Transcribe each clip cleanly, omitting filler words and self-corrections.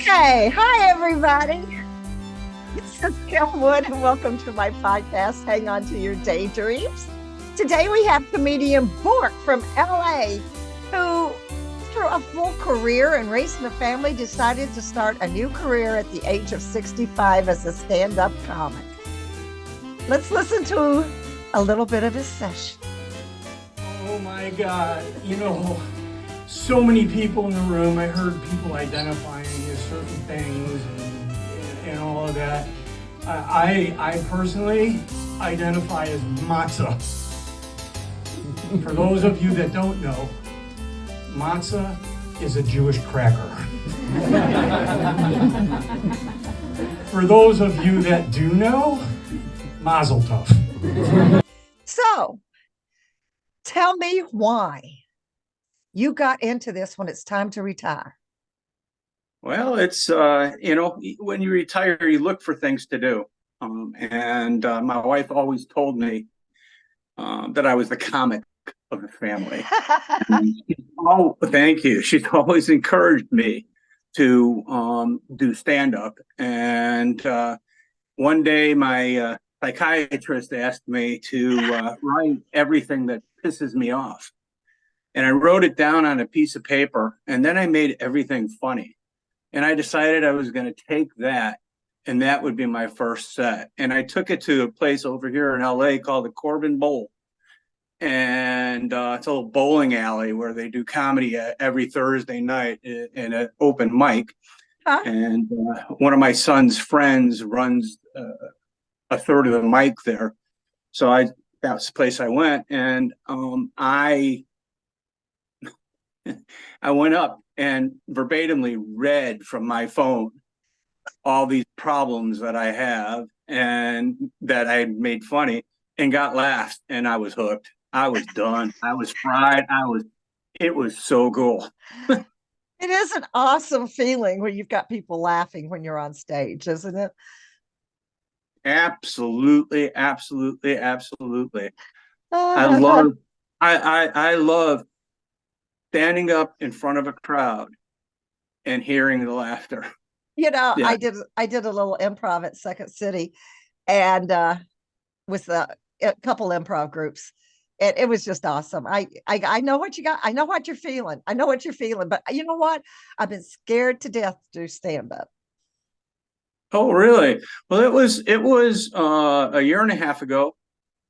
Hey, hi everybody. This is Kim Wood, and welcome to my podcast, Hang On to Your Daydreams. Today we have comedian Bork from LA, who, after a full career and raising a family, decided to start a new career at the age of 65 as a stand-up comic. Let's listen to a little bit of his session. Oh my God, so many people in the room. I heard people identifying as certain things and all of that. I personally identify as matzah. For those of you that don't know, matzah is a Jewish cracker. For those of you that do know, mazel tov. So, tell me why you got into this when it's time to retire. Well, it's, when you retire, you look for things to do. And my wife always told me that I was the comic of the family. Oh, thank you. She's always encouraged me to do stand-up. And one day my psychiatrist asked me to write everything that pisses me off. And I wrote it down on a piece of paper, and then I made everything funny. And I decided I was going to take that, and that would be my first set. And I took it to a place over here in LA called the Corbin Bowl. And it's a little bowling alley where they do comedy every Thursday night in an open mic. Huh? And one of my son's friends runs a third of the mic there. So that was the place I went. And I went up and verbatimly read from my phone all these problems that I have and that I had made funny, and got laughs, and I was hooked. I was done. I was fried. It was so cool. It is an awesome feeling when you've got people laughing when you're on stage, isn't it? Absolutely, absolutely, absolutely. I love standing up in front of a crowd and hearing the laughter. Yeah. I did a little improv at Second City, and with a couple improv groups. It was just awesome. I know what you got. I know what you're feeling. But you know what? I've been scared to death to do stand-up. Oh, really? Well, it was a year and a half ago.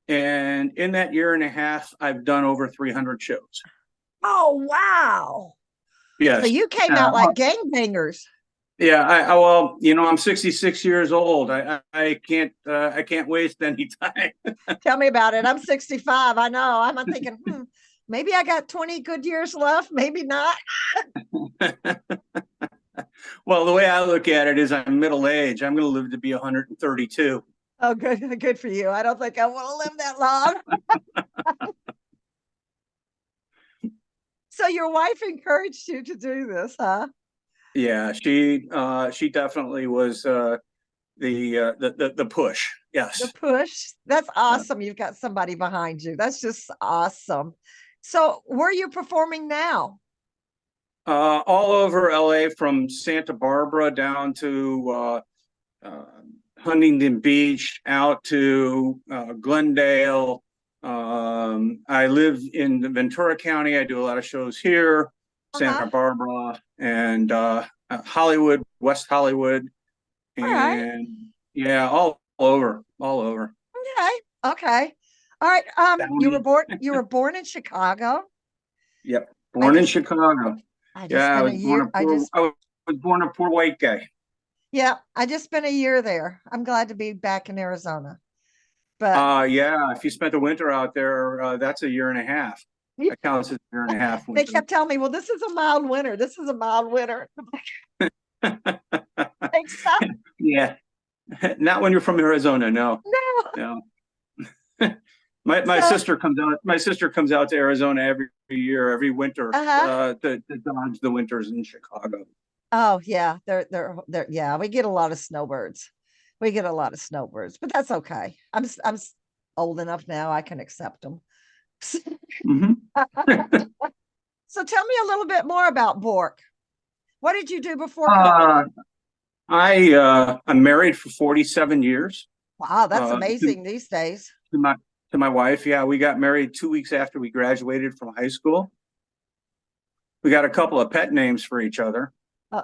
And in that year and a half, I've done over 300 shows. Oh, wow. Yes. So you came out like gangbangers. Yeah. I'm 66 years old. I can't waste any time. Tell me about it. I'm 65. I know. I'm thinking, maybe I got 20 good years left. Maybe not. Well, the way I look at it is I'm middle age. I'm going to live to be 132. Oh, good for you. I don't think I want to live that long. So your wife encouraged you to do this, huh? Yeah, she definitely was the push. Yes. The push. That's awesome. You've got somebody behind you. That's just awesome. So where are you performing now? All over LA, from Santa Barbara down to Huntington Beach, out to Glendale. I live in Ventura County. I do a lot of shows here, Santa Barbara, and Hollywood, West Hollywood, and yeah, all over. Okay. All right. You were born in Chicago. Yep. Born in Chicago. I was born a poor white guy. Yeah, I just spent a year there. I'm glad to be back in Arizona. But yeah, if you spent the winter out there, that's a year and a half. That counts as a year and a half. They kept telling me, well, this is a mild winter. Thanks, yeah. Not when you're from Arizona, no. My sister comes out to Arizona every year, every winter, to dodge the winters in Chicago. Oh yeah, they're yeah. We get a lot of snowbirds. But that's okay. I'm old enough now. I can accept them. Mm-hmm. So tell me a little bit more about Bork. What did you do before Uh, comedy? I'm married for 47 years. Wow, that's Uh, to, amazing these days. to my to my wife. Yeah, we got married 2 weeks after we graduated from high school. We got a couple of pet names for each other. Uh,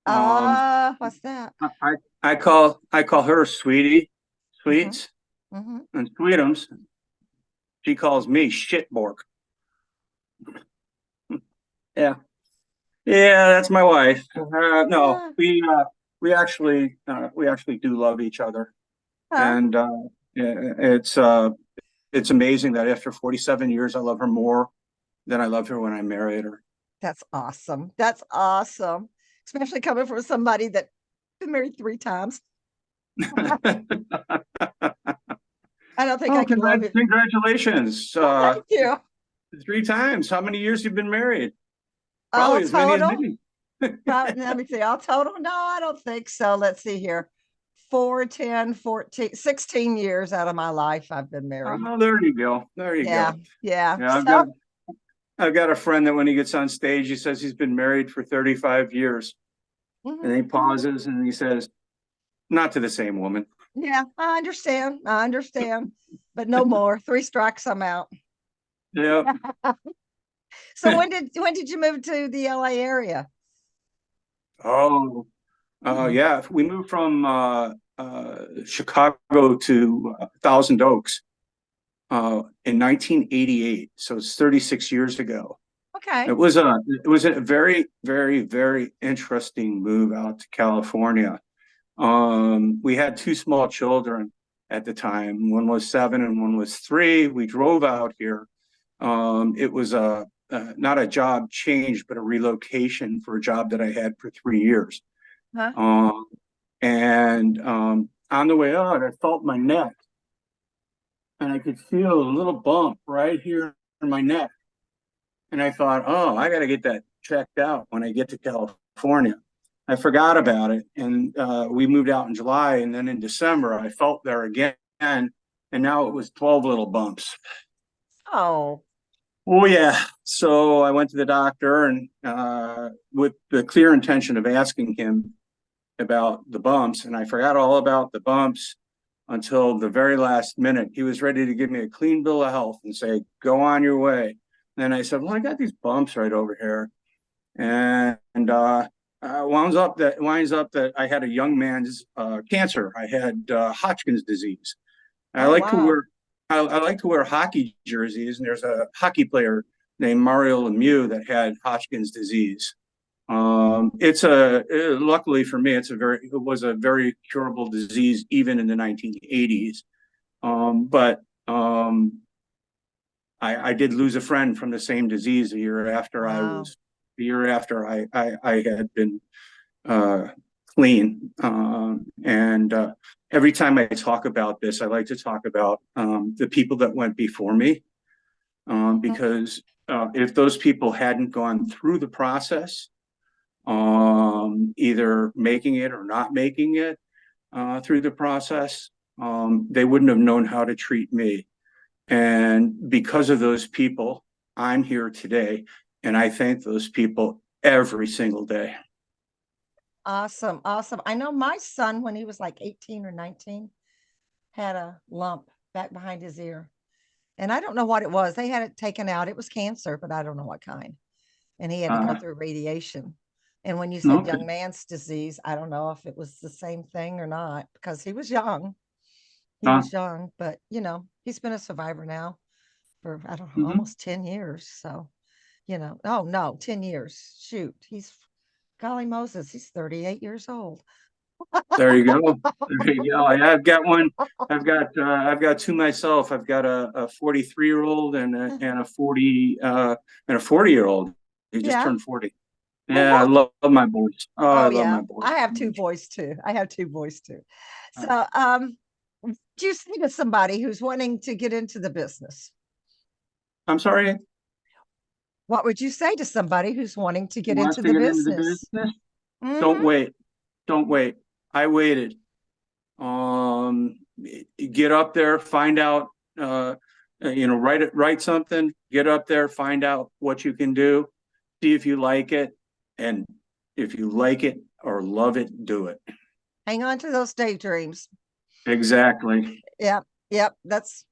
Um, what's that? I I call her Sweetie, Mm-hmm. Sweets, Mm-hmm. and Sweetums. She calls me Shit Bork. Yeah, yeah, that's my wife. No, Yeah. we actually do love each other, Huh? and yeah, it's amazing that after 47 years, I love her more than I loved her when I married her. That's awesome. That's awesome. Especially coming from somebody that been married 3 times. I don't think I Oh, could love it. congratulations! Oh, thank you. 3 times. How many years you've been married? All Probably as many as total, me. let me see. All total, no, I don't think so. Let's see here. 4, 10, 14, 16 years out of my life I've been married. Oh, there you go. There you Yeah, go. yeah. Yeah, So, I've got a friend that when he gets on stage, he says he's been married for 35 years. And mhm, then he mhm. pauses and he says, not to the same woman. Yeah, I understand. I understand. But no more. 3 strikes, I'm out. Yeah. So when did you move to the LA area? Oh, yeah. We moved from Chicago to Thousand Oaks in 1988. So it's 36 years ago. Okay. It was a very, very, very interesting move out to California. We had two small children at the time. One was 7 and one was 3. We drove out here. It was not a job change, but a relocation for a job that I had for 3 years. Huh? Um, and on the way out, I felt my neck, and I could feel a little bump right here in my neck. And I thought, oh, I got to get that checked out when I get to California. I forgot about it, and we moved out in July, and then in December I felt there again, and now it was 12 little bumps. Oh, Oh yeah. So I went to the doctor, and with the clear intention of asking him about the bumps, and I forgot all about the bumps until the very last minute. He was ready to give me a clean bill of health and say, "Go on your way." And then I said, "Well, I got these bumps right over here," and winds up that I had a young man's cancer. I had Hodgkin's disease. I oh like to wow. wear I like to wear hockey jerseys, and there's a hockey player named Mario Lemieux that had Hodgkin's disease. It's luckily for me, it was a very curable disease even in the 1980s. But I did lose a friend from the same disease Wow. a year after I had been uh, clean. And every time I talk about this, I like to talk about the people that went before me, Mhm. because if those people hadn't gone through the process, either making it or not making it through the process, they wouldn't have known how to treat me. And because of those people, I'm here today. And I thank those people every single day. Awesome. Awesome. I know my son, when he was like 18 or 19, had a lump back behind his ear. And I don't know what it was. They had it taken out. It was cancer, but I don't know what kind. And he had to go Uh, through radiation. And when you said okay. young man's disease, I don't know if it was the same thing or not because he was young. He Uh, was young, but he's been a survivor now for I don't know, mhm. almost 10 years. So, oh no, 10 years. Shoot, he's golly Moses, he's 38 years old. There you go. There you go. I've got one. I've got two myself. I've got a 43-year-old and a 40-year-old. He just Yeah. turned 40. Well, Yeah, I love my boys. Oh, I oh love yeah. my boys I so have two much. boys too. I have two boys too. Uh, So, do you say to somebody who's wanting to get into the business? I'm sorry. What would you say to somebody who's wanting to get Wants into to the get into the business? business? Don't Hmm. wait. Don't wait. I waited. Um, get up there, find out. Write something. Get up there, find out what you can do, see if you like it, and If you like it or love it, do it. Hang on to those daydreams. Exactly. Yep. Yep. That's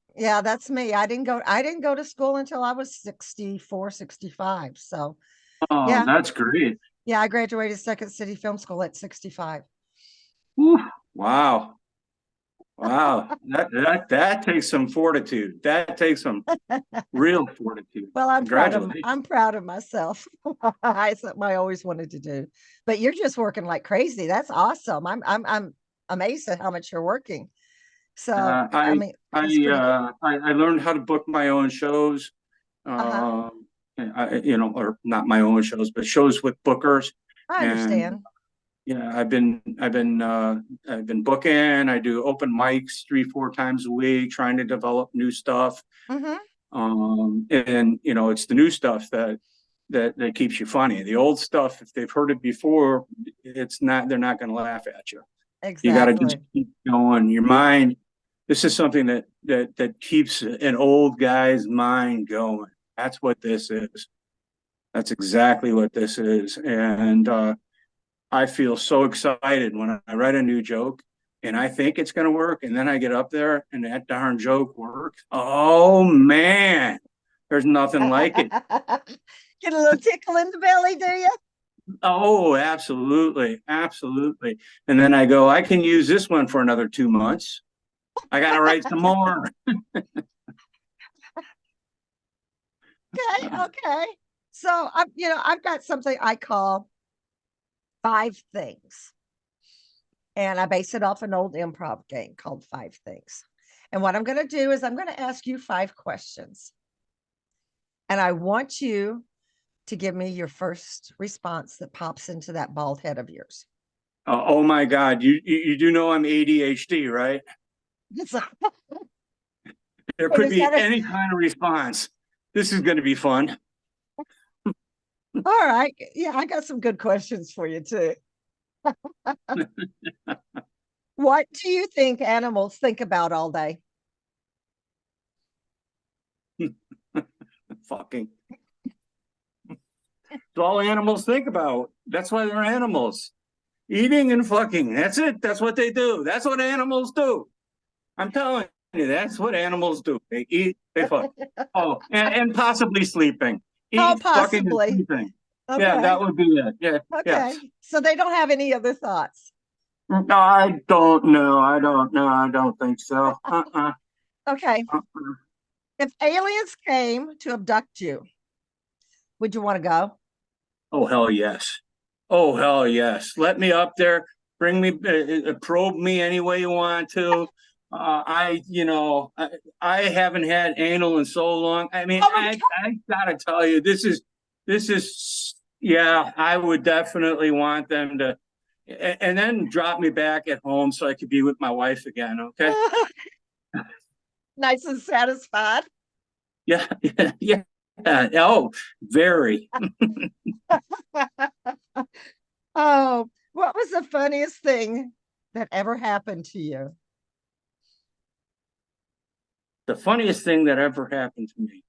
me. I didn't go to school until I was 64, 65. So Oh, yeah. that's great. Yeah, I graduated Second City Film School at 65. Whew. Wow. Wow. That takes some fortitude. That takes some real fortitude. Well, Congratulations. I'm proud of myself. It's something I always wanted to do. But you're just working like crazy. That's awesome. I'm amazed at how much you're working. So, Uh, I I mean, I it's pretty good. I learned how to book my own shows. Uh-huh. Or not my own shows, but shows with bookers. I And understand. yeah, I've been booking. I do open mics 3, 4 times a week, trying to develop new stuff. Mm-hmm. And it's the new stuff that keeps you funny. The old stuff, if they've heard it before, they're not going to laugh at you. You got to just Exactly. keep going. Your mind, this is something that keeps an old guy's mind going. That's what this is. That's exactly what this is. And I feel so excited when I write a new joke and I think it's going to work. And then I get up there and that darn joke works. Oh, man, there's nothing like it. Get a little tickle in the belly, do you? Oh, absolutely. Absolutely. And then I go, I can use this one for another 2 months. I got to write some more. Okay, okay. So I've got something I call 5 things. And I base it off an old improv game called 5 Things. And what I'm going to do is I'm going to ask you 5 questions. And I want you to give me your first response that pops into that bald head of yours. Oh my God. You do know I'm ADHD, right? So, There and could is be that any kind of response. This is going to be fun. all right? Yeah, I got some good questions for you too. What do you think animals think about all day? Fucking. It's all animals think about. That's why they're animals. Eating and fucking. That's it. That's what they do. That's what animals do. I'm telling you, that's what animals do. They eat, they fuck. Oh, and possibly sleeping. Oh, Eat, fucking, and possibly. sleeping. Yeah, Okay. that would be it. Yeah, Okay. yes. So they don't have any other thoughts. No, I don't know. I don't know. I don't think so. Okay. Uh-uh. If aliens came to abduct you, would you want to go? Oh, hell yes. Oh, hell yes. Let me up there. Bring me, probe me any way you want to. I haven't had anal in so long. I mean, Oh my I gotta tell you, yeah, I would definitely want them to, and then drop me back at home so I could be with my wife again. Okay. God. Nice and satisfied. Yeah. Yeah. Yeah. Oh, very. Oh, what was the funniest thing that ever happened to you? The funniest thing that ever happened to me.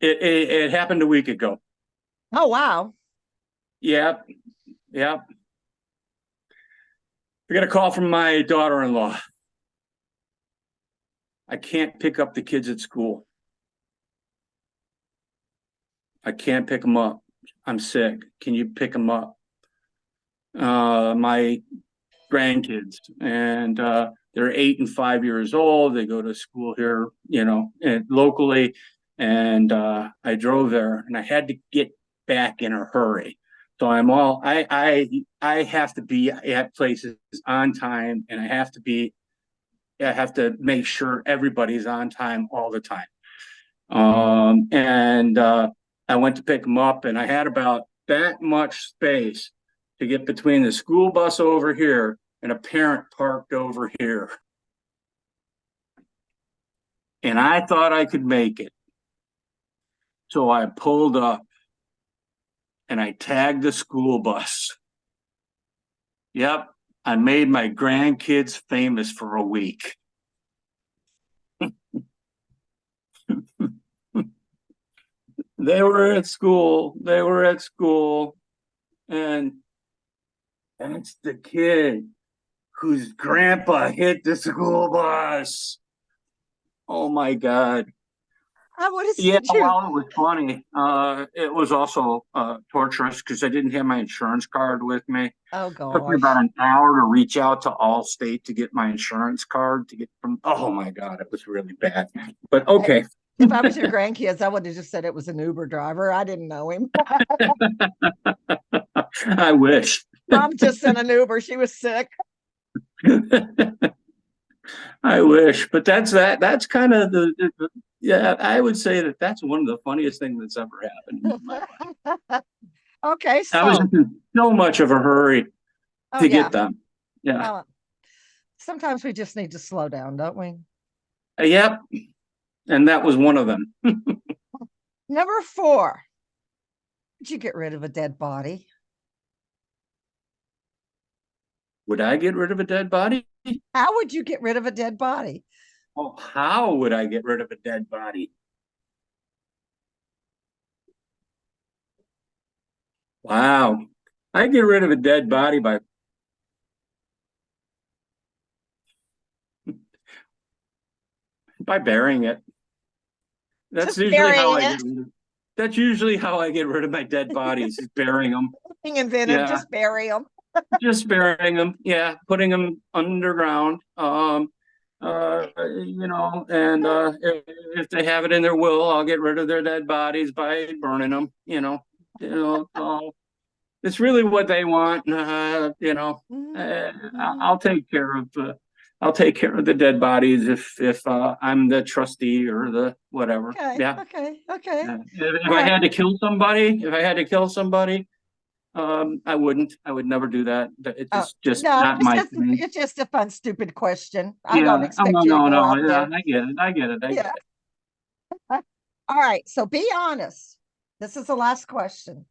It happened a week ago. Oh, wow. Yep. Yep. I got a call from my daughter-in-law. I can't pick up the kids at school. I can't pick them up. I'm sick. Can you pick them up? My grandkids, and they're 8 and 5 years old. They go to school here, and locally. And I drove there, and I had to get back in a hurry. So I have to be at places on time, and I have to make sure everybody's on time all the time. And I went to pick them up, and I had about that much space to get between the school bus over here and a parent parked over here. And I thought I could make it. So I pulled up and I tagged the school bus. Yep, I made my grandkids famous for a week. They were at school. They were at school. And that's the kid whose grandpa hit the school bus. Oh my God. I would have Yeah, said you. well, it was funny. It was also torturous because I didn't have my insurance card with me. Oh Took me about gosh. an hour to reach out to Allstate to get my insurance card to get from. Oh my God, it was really bad. But I, okay, if I was your grandkids, I would have just said it was an Uber driver. I didn't know him. I wish. Mom just sent an Uber. She was sick. I wish, but that's kind of yeah. I would say that that's one of the funniest things that's ever happened in my life. Okay, I was so in so much of a hurry oh to yeah. get them. Yeah. Uh, Sometimes we just need to slow down, don't we? Yep. And that was one of them. Number 4. Did you get rid of a dead body? Would I get rid of a dead body? How would you get rid of a dead body? Oh, how would I get rid of a dead body? Wow. I get rid of a dead body by burying it. That's Just usually how burying I it. get rid of That's usually how I get rid of my dead bodies, is burying them. Being inventive, Yeah, just bury them. just burying them. Yeah, putting them underground. And if they have it in their will, I'll get rid of their dead bodies by burning them. It's really what they want. I'll take care of. I'll take care of the dead bodies if I'm the trustee or the whatever. Okay, Yeah. okay, okay. If All I right. had to kill somebody, I wouldn't. I would never do that. It's just No, not my thing. it's just a fun, stupid question. I don't Yeah. Oh, no, expect you to no, go no. out Yeah, there. I get it. I get it. I get Yeah. it. All right. So be honest. This is the last question.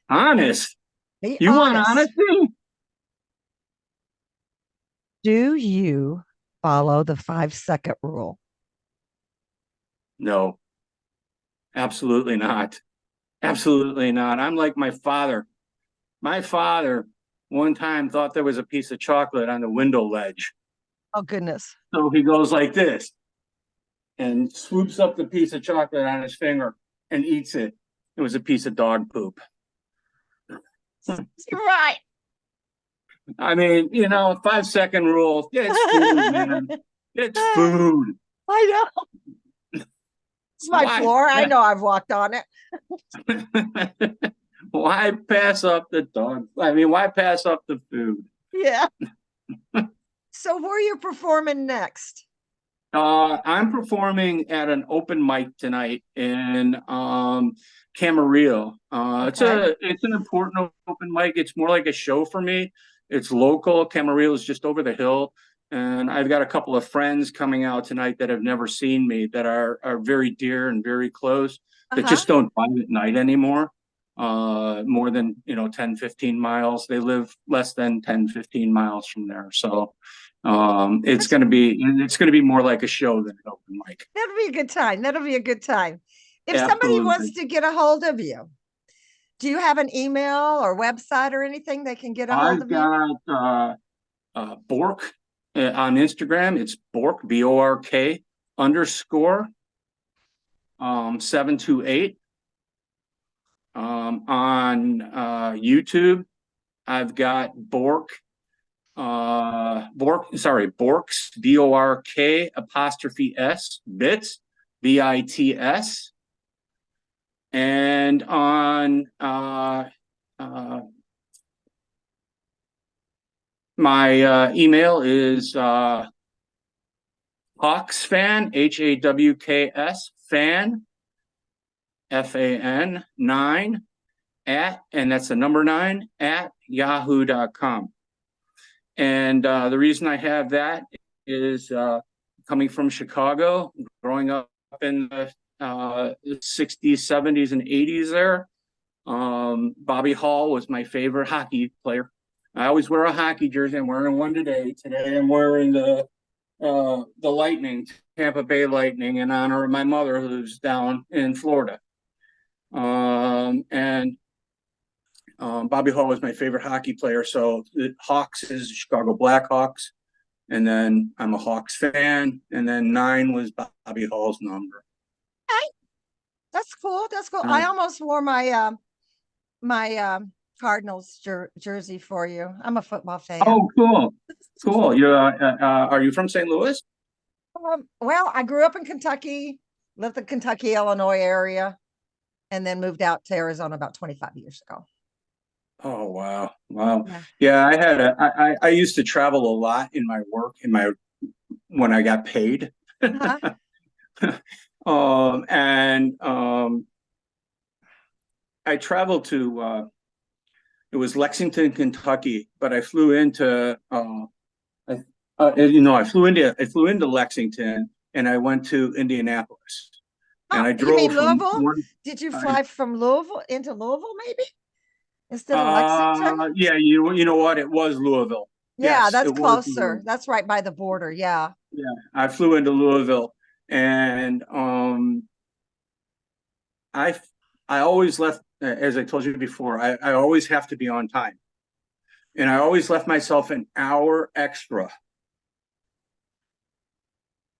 Honest. Be You want honest. honesty? Do you follow the 5-second rule? No, absolutely not. Absolutely not. I'm like my father. My father one time thought there was a piece of chocolate on the window ledge. Oh, goodness. So he goes like this and swoops up the piece of chocolate on his finger and eats it. It was a piece of dog poop. You're right. I mean, 5-second rule. It's food, man. It's food. I know. It's my Why? floor. I know I've walked on it. Why pass up the dog? I mean, why pass up the food? Yeah. So where are you performing next? I'm performing at an open mic tonight in Camarillo. Okay. It's an important open mic. It's more like a show for me. It's local. Camarillo is just over the hill, and I've got a couple of friends coming out tonight that have never seen me, that are very dear and very close, that Uh-huh. just don't find at night anymore. More than 10, 15 miles. They live less than 10, 15 miles from there. So it's That's- going to be more like a show than an open mic. That'll be a good time. That'll be a good time. If somebody wants Absolutely. to get a hold of you, do you have an email or website or anything they can get a hold I've of you? got Bork on Instagram. It's Bork, BORK underscore 728. On YouTube, I've got Bork's BORK apostrophe S bits BITS. And on my email is HawksFan, HAWKS fan, FAN 9 and that's the number 9 at yahoo.com. And the reason I have that is coming from Chicago, growing up in the 60s, 70s, and 80s there. Bobby Hall was my favorite hockey player. I always wear a hockey jersey. I'm wearing one today. Today I'm wearing the Lightning, Tampa Bay Lightning, in honor of my mother who's down in Florida. And Bobby Hall was my favorite hockey player. So the Hawks is the Chicago Blackhawks. And then I'm a Hawks fan. And then 9 was Bobby Hall's number. Hey, that's cool. That's cool. I almost wore my Cardinals jersey for you. I'm a football fan. Oh, cool. Cool. You're are you from St. Louis? Well, I grew up in Kentucky, lived in Kentucky, Illinois area, and then moved out to Arizona about 25 years ago. Oh, wow. Wow. Yeah, I used to travel a lot in my work when I got paid. Uh-huh. I traveled to it was Lexington, Kentucky, but I flew into I flew into Lexington and I went to Indianapolis. And I drove. You mean Louisville? Did you fly from Louisville into Louisville, maybe? Instead of Lexington? Yeah, you know what? It was Louisville. Yeah, Yes, that's closer. That's right by the border. Yeah. Yeah, I flew into Louisville, and I always left, as I told you before, I always have to be on time, and I always left myself an hour extra.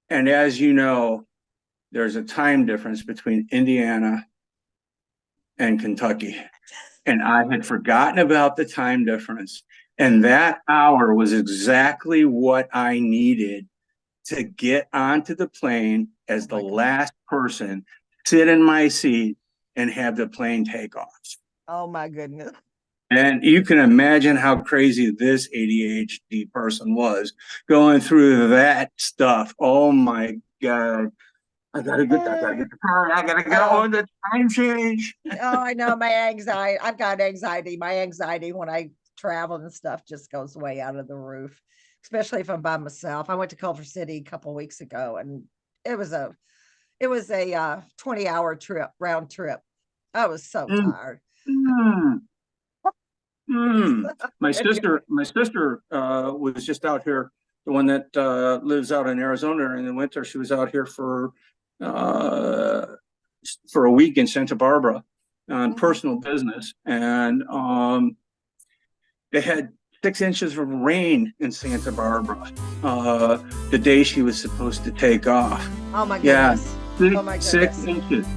And as you know, there's a time difference between Indiana and Kentucky. And I had forgotten about the time difference. And that hour was exactly what I needed to get onto the plane as the last person, sit in my seat, and have the plane take off. Oh, my goodness. And you can imagine how crazy this ADHD person was going through that stuff. Oh, my God. I gotta get the car. I gotta go on the time change. Oh, I know my anxiety. I've got anxiety. My anxiety when I travel and stuff just goes way out of the roof, especially if I'm by myself. I went to Culver City a couple of weeks ago, and it was a 20-hour trip, round trip. I was so tired. My sister was just out here. The one that lives out in Arizona, in the winter, she was out here for a week in Santa Barbara on personal business, and they had 6 inches of rain in Santa Barbara the day she was supposed to take off. Oh my goodness! Yeah, oh my goodness. 6 inches.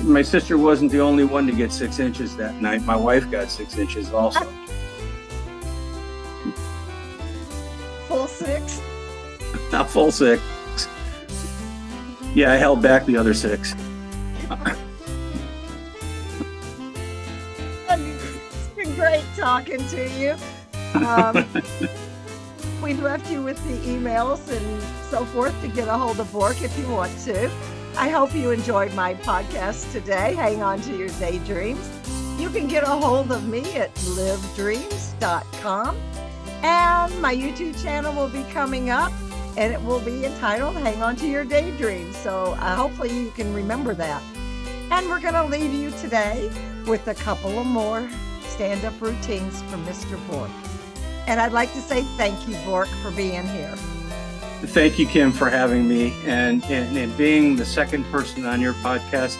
My sister wasn't the only one to get 6 inches that night. My wife got 6 inches also. Full 6? Not full 6. Yeah, I held back the other 6. It's been great talking to you. We've left you with the emails and so forth to get a hold of Bork if you want to. I hope you enjoyed my podcast today. Hang on to your daydreams. You can get a hold of me at livedreams.com. And my YouTube channel will be coming up, and it will be entitled Hang On to Your Daydreams. So hopefully you can remember that. And we're going to leave you today with a couple of more stand-up routines from Mr. Bork. And I'd like to say thank you, Bork, for being here. Thank you, Kim, for having me. And being the second person on your podcast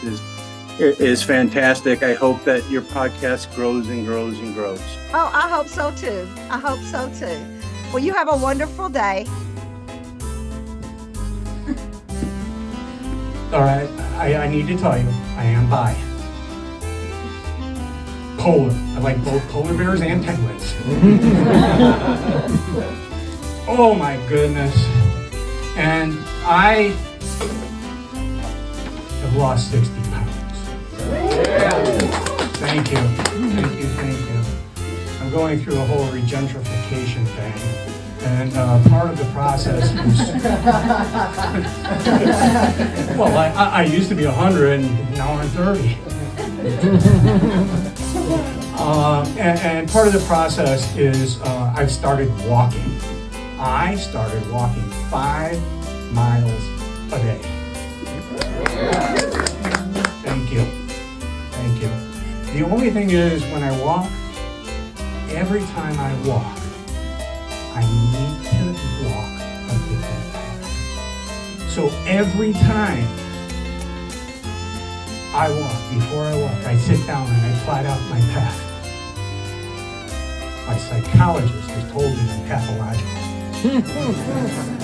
is fantastic. I hope that your podcast grows and grows and grows. Oh, I hope so too. I hope so too. Well, you have a wonderful day. All right, I need to tell you, I am bi. Polar. I like both polar bears and penguins. Oh my goodness. And I have lost 60 pounds. Thank you. I'm going through a whole regentrification thing. And part of the process is, well, I used to be 100 and now I'm 30. And part of the process is I've started walking. I started walking 5 miles a day. Thank you. The only thing is when I walk, every time I walk, I need to walk a different path. So every time I walk. Before I walk, I sit down and I plot out my path. My psychologist has told me I'm pathological.